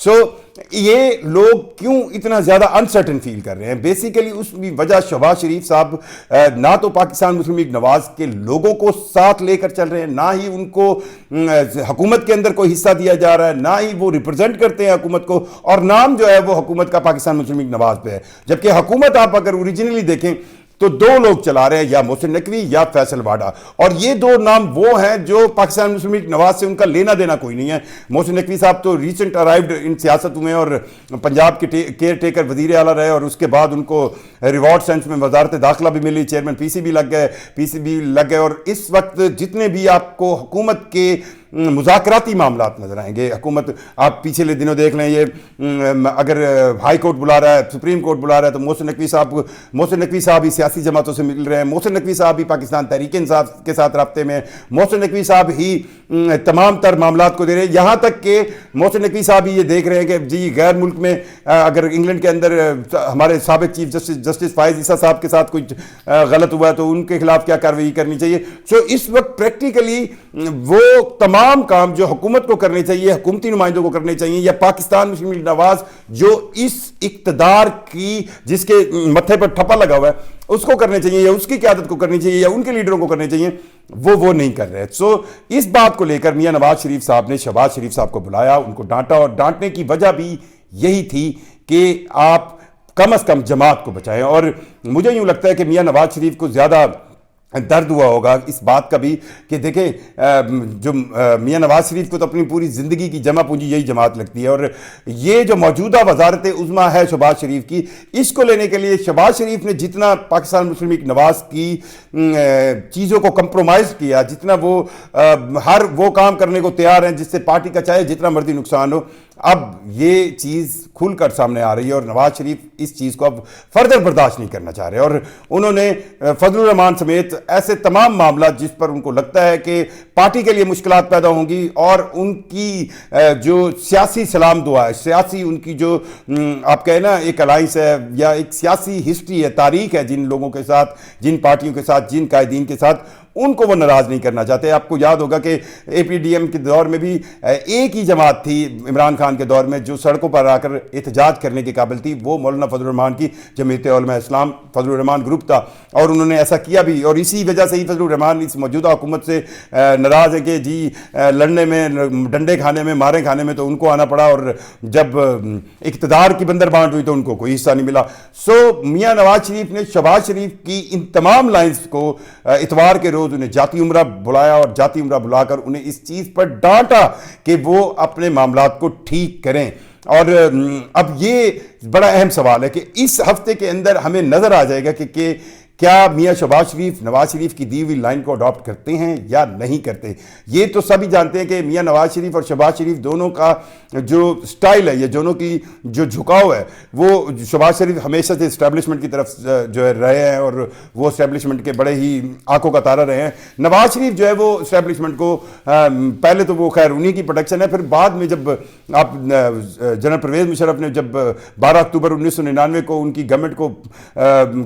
سو یہ لوگ کیوں اتنا زیادہ انسرٹن فیل کر رہے ہیں؟ بیسیکلی اس کی وجہ شہباز شریف صاحب نہ تو پاکستان مسلم لیگ نواز کے لوگوں کو ساتھ لے کر چل رہے ہیں، نہ ہی ان کو حکومت کے اندر کوئی حصہ دیا جا رہا ہے، نہ ہی وہ ریپرزینٹ کرتے ہیں حکومت کو، اور نام جو ہے وہ حکومت کا پاکستان مسلم لیگ نواز پہ ہے، جبکہ حکومت آپ اگر اوریجنلی دیکھیں تو دو لوگ چلا رہے ہیں، یا محسن نقوی یا فیصل واڈا، اور یہ دو نام وہ ہیں جو پاکستان مسلم لیگ نواز سے ان کا لینا دینا کوئی نہیں ہے۔ محسن نقوی صاحب تو ریسنٹ ارائیوڈ ان سیاست ہوئے اور پنجاب کے کیئر ٹیکر وزیر اعلیٰ رہے، اور اس کے بعد ان کو ریوارڈ سینس میں وزارت داخلہ بھی ملی، چیئرمین پی سی بی لگ گئے، اور اس وقت جتنے بھی آپ کو حکومت کے مذاکراتی معاملات نظر آئیں گے، حکومت آپ پچھلے دنوں دیکھ لیں، یہ اگر ہائی کورٹ بلا رہا ہے، سپریم کورٹ بلا رہا ہے، تو محسن نقوی صاحب ہی سیاسی جماعتوں سے مل رہے ہیں، محسن نقوی صاحب ہی پاکستان تحریک انصاف کے ساتھ رابطے میں، محسن نقوی صاحب ہی تمام تر معاملات کو دے رہے ہیں، یہاں تک کہ محسن نقوی صاحب ہی یہ دیکھ رہے ہیں کہ جی غیر ملک میں اگر انگلینڈ کے اندر ہمارے سابق چیف جسٹس فائز عیسیٰ صاحب کے ساتھ کچھ غلط ہوا ہے تو ان کے خلاف کیا کارروائی کرنی چاہیے۔ سو اس وقت پریکٹیکلی وہ تمام کام جو حکومت کو کرنے چاہیے، حکومتی نمائندوں کو کرنے چاہیے، یا پاکستان مسلم لیگ نواز جو اس اقتدار کی جس کے متھے پر ٹھپا لگا ہوا ہے اس کو کرنے چاہیے، یا اس کی قیادت کو کرنی چاہیے، یا ان کے لیڈروں کو کرنے چاہیے، وہ نہیں کر رہے۔ سو اس بات کو لے کر میاں نواز شریف صاحب نے شہباز شریف صاحب کو بلایا، ان کو ڈانٹا، اور ڈانٹنے کی وجہ بھی یہی تھی کہ آپ کم از کم جماعت کو بچائیں۔ اور مجھے یوں لگتا ہے کہ میاں نواز شریف کو زیادہ درد ہوا ہوگا اس بات کا بھی کہ دیکھیں جو میاں نواز شریف کو تو اپنی پوری زندگی کی جمع پونجی یہی جماعت لگتی ہے، اور یہ جو موجودہ وزارت عظمیٰ ہے شہباز شریف کی، اس کو لینے کے لیے شہباز شریف نے جتنا پاکستان مسلم لیگ نواز کی چیزوں کو کمپرومائز کیا، جتنا وہ ہر وہ کام کرنے کو تیار ہیں جس سے پارٹی کا چاہے جتنا مرضی نقصان ہو، اب یہ چیز کھل کر سامنے آ رہی ہے، اور نواز شریف اس چیز کو اب فردر برداشت نہیں کرنا چاہ رہے، اور انہوں نے فضل الرحمان سمیت ایسے تمام معاملات جس پر ان کو لگتا ہے کہ پارٹی کے لیے مشکلات پیدا ہوں گی، اور ان کی جو سیاسی سلام دعا ہے، سیاسی ان کی جو آپ کہیں نا ایک الائنس ہے یا ایک سیاسی ہسٹری ہے، تاریخ ہے، جن لوگوں کے ساتھ، جن پارٹیوں کے ساتھ، جن قائدین کے ساتھ، ان کو وہ ناراض نہیں کرنا چاہتے۔ آپ کو یاد ہوگا کہ اے پی ڈی ایم کے دور میں بھی ایک ہی جماعت تھی عمران خان کے دور میں جو سڑکوں پر آ کر احتجاج کرنے کے قابل تھی، وہ مولانا فضل الرحمان کی جمعیت علماء اسلام فضل الرحمان گروپ تھا، اور انہوں نے ایسا کیا بھی، اور اسی وجہ سے ہی فضل الرحمان اس موجودہ حکومت سے ناراض ہے کہ جی لڑنے میں، ڈنڈے کھانے میں، مارے کھانے میں تو ان کو آنا پڑا، اور جب اقتدار کی بندر بانٹ ہوئی تو ان کو کوئی حصہ نہیں ملا۔ سو میاں نواز شریف نے شہباز شریف کی ان تمام لائنز کو اتوار کے روز انہیں جاتی عمرہ بلایا، اور جاتی عمرہ بلا کر انہیں اس چیز پر ڈانٹا کہ وہ اپنے معاملات کو ٹھیک کریں۔ اور اب یہ بڑا اہم سوال ہے کہ اس ہفتے کے اندر ہمیں نظر آ جائے گا کہ کیا میاں شہباز شریف نواز شریف کی دی ہوئی لائن کو اڈاپٹ کرتے ہیں یا نہیں کرتے۔ یہ تو سبھی جانتے ہیں کہ میاں نواز شریف اور شہباز شریف دونوں کا جو سٹائل ہے، یہ دونوں کی جو جھکاؤ ہے، وہ شہباز شریف ہمیشہ سے اسٹیبلشمنٹ کی طرف جو ہے رہے ہیں، اور وہ اسٹیبلشمنٹ کے بڑے ہی آنکھوں کا تارا رہے ہیں۔ نواز شریف جو ہے وہ اسٹیبلشمنٹ کو پہلے تو وہ خیر انہی کی پروڈکشن ہے، پھر بعد میں جب آپ جنرل پرویز مشرف نے جب 12 اکتوبر 1999 کو ان کی گورنمنٹ کو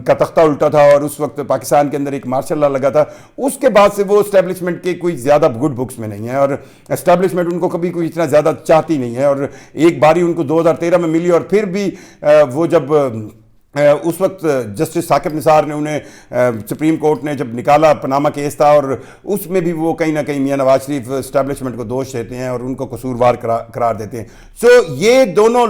کا تختہ الٹا تھا، اور اس وقت پاکستان کے اندر ایک مارشل لا لگا تھا، اس کے بعد سے وہ اسٹیبلشمنٹ کے کوئی زیادہ گڈ بکس میں نہیں ہے، اور اسٹیبلشمنٹ ان کو کبھی کوئی اتنا زیادہ چاہتی نہیں ہے، اور ایک باری ان کو 2013 میں ملی، اور پھر بھی وہ جب اس وقت جسٹس ثاقب نثار نے انہیں سپریم کورٹ نے جب نکالا، پاناما کیس تھا، اور اس میں بھی وہ کہیں نہ کہیں میاں نواز شریف اسٹیبلشمنٹ کو دوش دیتے ہیں اور ان کو قصوروار قرار دیتے ہیں۔ سو یہ دونوں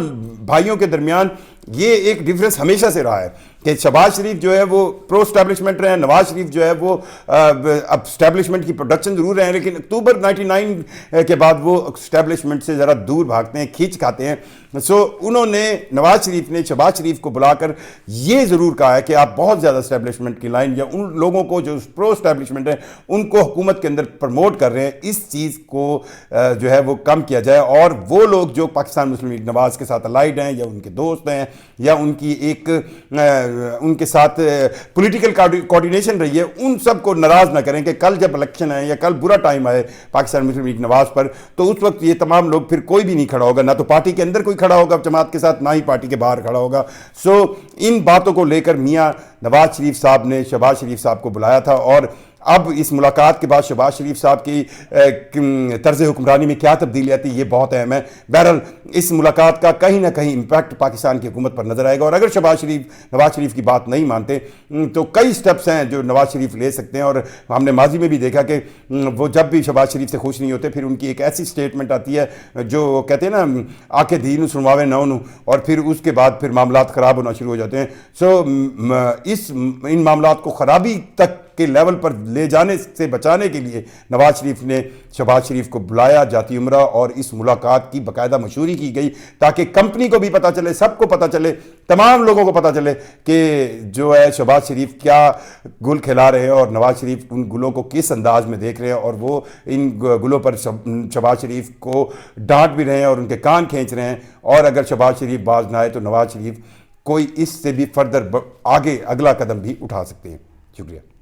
بھائیوں کے درمیان یہ ایک ڈیفرنس ہمیشہ سے رہا ہے کہ شہباز شریف جو ہے وہ پرو اسٹیبلشمنٹ رہے ہیں، نواز شریف جو ہے وہ اب اسٹیبلشمنٹ کی پروڈکشن ضرور رہے ہیں، لیکن اکتوبر 99 کے بعد وہ اسٹیبلشمنٹ سے ذرا دور بھاگتے ہیں، کھینچ کھاتے ہیں۔ سو انہوں نے نواز شریف نے شہباز شریف کو بلا کر یہ ضرور کہا ہے کہ آپ بہت زیادہ اسٹیبلشمنٹ کی لائن، یا ان لوگوں کو جو پرو اسٹیبلشمنٹ ہیں ان کو حکومت کے اندر پروموٹ کر رہے ہیں، اس چیز کو جو ہے وہ کم کیا جائے، اور وہ لوگ جو پاکستان مسلم لیگ نواز کے ساتھ الائیڈ ہیں، یا ان کے دوست ہیں، یا ان کی ایک ان کے ساتھ پولیٹیکل کوارڈینیشن رہی ہے، ان سب کو ناراض نہ کریں کہ کل جب الیکشن ہے یا کل برا ٹائم آئے پاکستان مسلم لیگ نواز پر، تو اس وقت یہ تمام لوگ پھر کوئی بھی نہیں کھڑا ہوگا، نہ تو پارٹی کے اندر کوئی کھڑا ہوگا جماعت کے ساتھ، نہ ہی پارٹی کے باہر کھڑا ہوگا۔ سو ان باتوں کو لے کر میاں نواز شریف صاحب نے شہباز شریف صاحب کو بلایا تھا، اور اب اس ملاقات کے بعد شہباز شریف صاحب کی طرز حکمرانی میں کیا تبدیلی آتی ہے یہ بہت اہم ہے. بہرحال اس ملاقات کا کہیں نہ کہیں امپیکٹ پاکستان کی حکومت پر نظر آئے گا, اور اگر نواز شریف کی بات نہیں مانتے تو کئی سٹیپس ہیں جو نواز شریف لے سکتے ہیں. اور ہم نے ماضی میں بھی دیکھا کہ وہ جب بھی شہباز شریف سے خوش نہیں ہوتے پھر ان کی ایک ایسی سٹیٹمنٹ آتی ہے جو کہتے ہیں نا آکے دین سنواوے نو نو, اور پھر اس کے بعد پھر معاملات خراب ہونا شروع ہو جاتے ہیں. ان معاملات کو خرابی تک کے لیول پر لے جانے سے بچانے کے لیے نواز شریف نے شہباز شریف کو بلایا جاتی عمرہ, اور اس ملاقات کی باقاعدہ مشہوری کی گئی تاکہ کمپنی کو بھی پتہ چلے, سب کو پتہ چلے, تمام لوگوں کو پتہ چلے کہ جو ہے شہباز شریف کیا گل کھلا رہے ہیں اور نواز شریف ان گلوں کو کس انداز میں دیکھ رہے ہیں, اور وہ ان گلوں پر شہباز شریف کو ڈانٹ بھی رہے ہیں اور ان کے کان کھینچ رہے ہیں. اور اگر شہباز شریف باز نہ آئے تو نواز شریف کوئی اس سے بھی فردر آگے اگلا قدم بھی اٹھا سکتے ہیں. شکریہ.